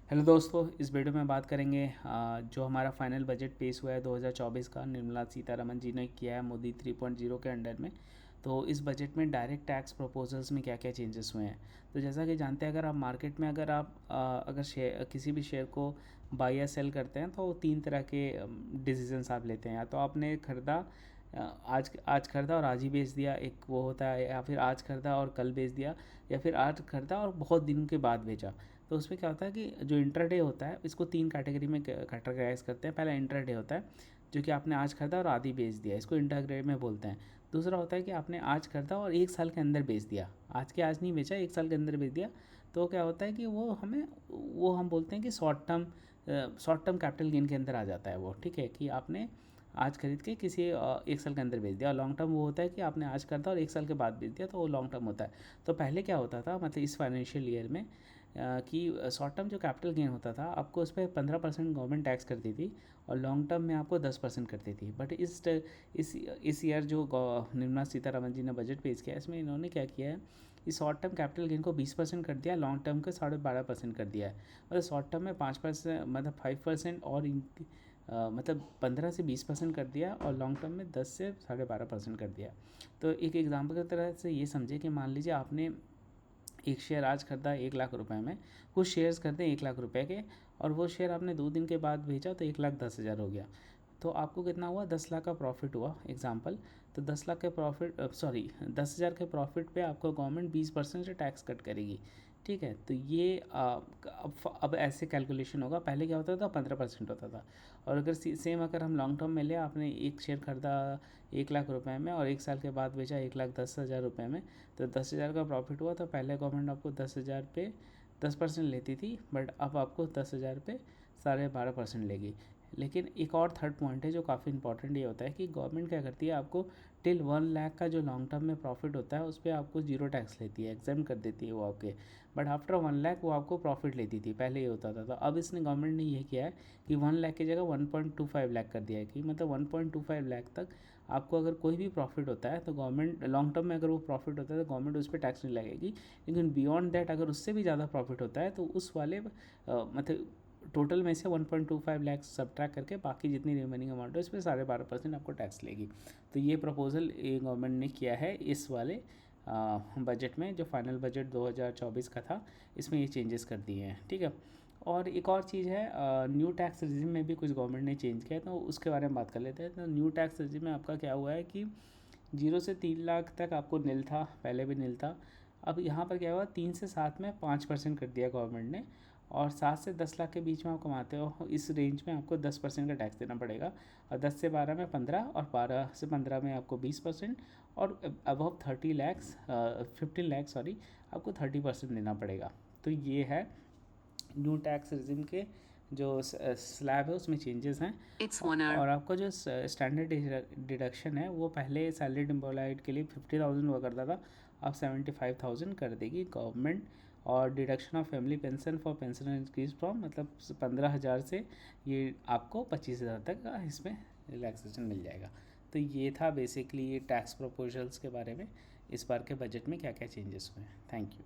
Hello दोस्तों, इस video में बात करेंगे जो हमारा फाइनल बजट पेश हुआ है 2024 का, निर्मला सीतारमन जी ने किया है मोदी 3.0 के अंडर में। तो इस बजट में डायरेक्ट टैक्स प्रपोजल्स में क्या क्या चेंजेस हुए हैं। तो जैसा कि जानते हैं, अगर आप मार्केट में अगर आप अगर शेयर किसी भी शेयर को बाई या सेल करते हैं तो तीन तरह के डिसीजंस आप लेते हैं। या तो आपने खरीदा, आज आज खरीदा और आज ही बेच दिया, एक वो होता है, या फिर आज खरीदा और कल बेच दिया, या फिर आज खरीदा और बहुत दिनों के बाद बेचा। तो उसमें क्या होता है कि जो इंट्राडे होता है, इसको तीन कैटेगरी में कैटेगराइज करते हैं। पहला इंट्राडे होता है जो कि आपने आज खरीदा और आधी बेच दिया, इसको इंट्राडे में बोलते हैं। दूसरा होता है कि आपने आज खरीदा और एक साल के अंदर बेच दिया, आज के आज नहीं बेचा, एक साल के अंदर बेच दिया। तो क्या होता है कि वो हम बोलते हैं कि शॉर्ट टर्म कैपिटल गेन के अंदर आ जाता है वो। ठीक है, कि आपने आज खरीद के किसी एक साल के अंदर बेच दिया। लॉन्ग टर्म वो होता है कि आपने आज खरीदा और एक साल के बाद बेच दिया, तो वो लॉन्ग टर्म होता है। तो पहले क्या होता था, मतलब इस फाइनेंशियल ईयर में कि शॉर्ट टर्म जो कैपिटल गेन होता था, आपको उस पर 15% गवर्नमेंट टैक्स करती थी और लॉन्ग टर्म में आपको 10% करती थी। बट इस ईयर जो निर्मला सीतारमन जी ने बजट पेश किया, इसमें इन्होंने क्या किया है, इस शॉर्ट टर्म कैपिटल गेन को 20% कर दिया, लॉन्ग टर्म को 12.5% कर दिया है। मतलब शॉर्ट टर्म में 5%, मतलब 5% और मतलब 15 से 20% कर दिया, और लॉन्ग टर्म में 10 से 12.5% कर दिया। तो एक एग्जांपल की तरह से ये समझे कि मान लीजिए आपने एक शेयर आज खरीदा 1 लाख रुपए में, कुछ शेयर्स खरीदे 1 लाख रुपए के, और वो शेयर आपने 2 दिन के बाद बेचा तो 1,10,000 हो गया। तो आपको कितना हुआ, 10 लाख का प्रॉफिट हुआ एग्जाम्पल। तो 10 लाख के प्रॉफिट, सॉरी 10,000 के प्रॉफिट पे आपको गवर्नमेंट 20% से टैक्स कट करेगी। ठीक है, तो ये अब ऐसे कैलकुलेशन होगा। पहले क्या होता था, 15% होता था। और अगर सेम अगर हम लॉन्ग टर्म में ले, आपने एक शेयर खरीदा 1 लाख रुपए में और एक साल के बाद बेचा 1,10,000 रुपये में, तो 10,000 का प्रॉफिट हुआ। तो पहले गवर्नमेंट आपको 10,000 पे 10% लेती थी, बट अब आपको 10,000 पे 12.5% लेगी। लेकिन एक और थर्ड पॉइंट है जो काफ़ी इंपॉर्टेंट, ये होता है कि गवर्नमेंट क्या करती है, आपको टिल 1 लाख का जो लॉन्ग टर्म में प्रॉफिट होता है उस पर आपको जीरो टैक्स लेती है, एग्जाम कर देती है वो आपके। बट आफ्टर 1 लाख वो आपको प्रॉफिट लेती थी, पहले ये होता था। तो अब इसने गवर्नमेंट ने ये किया है कि 1 लाख की जगह 1.25 लाख कर दिया है, कि मतलब 1.25 लाख तक आपको अगर कोई भी प्रॉफिट होता है तो गवर्नमेंट, लॉन्ग टर्म में अगर वो प्रॉफिट होता है तो गवर्नमेंट उस पर टैक्स नहीं लगेगी। लेकिन बियॉन्ड दैट अगर उससे भी ज़्यादा प्रॉफिट होता है तो उस वाले मतलब टोटल में से 1.25 लाख सब्ट्रैक्ट करके बाकी जितनी रिमेनिंग अमाउंट है उस पर 12.5% आपको टैक्स लेगी। तो ये प्रपोजल गवर्नमेंट ने किया है इस वाले बजट में, जो फाइनल बजट 2024 का था, इसमें ये चेंजेस कर दिए हैं। ठीक है, और एक और चीज़ है, न्यू टैक्स रिजिम में भी कुछ गवर्नमेंट ने चेंज किया है, तो उसके बारे में बात कर लेते हैं। तो न्यू टैक्स रिजिम में आपका क्या हुआ है कि 0 से 3 लाख तक आपको नील था, पहले भी नील था। अब यहाँ पर क्या हुआ, 3 से 7 में 5% कर दिया गवर्नमेंट ने, और 7 से 10 लाख के बीच में आप कमाते हो, इस रेंज में आपको 10% का टैक्स देना पड़ेगा। और 10 से 12 में 15, और 12 से 15 में आपको 20%, और अबव 30 लैक्स 15 लाख सॉरी, आपको 30% देना पड़ेगा। तो ये है न्यू टैक्स रिजिम के जो स्लैब है उसमें चेंजेस हैं। और आपका जो स्टैंडर्ड डिडक्शन है वो पहले सैलरीड एम्प्लॉयड के लिए 50,000 हुआ करता था, अब 75,000 कर देगी गवर्नमेंट। और deduction of family pension for pension increase from, मतलब 15,000 से ये आपको 25,000 तक का इसमें रिलैक्सेशन मिल जाएगा। तो ये था बेसिकली ये टैक्स प्रपोजल्स के बारे में, इस बार के बजट में क्या क्या चेंजेस हुए हैं। Thank you.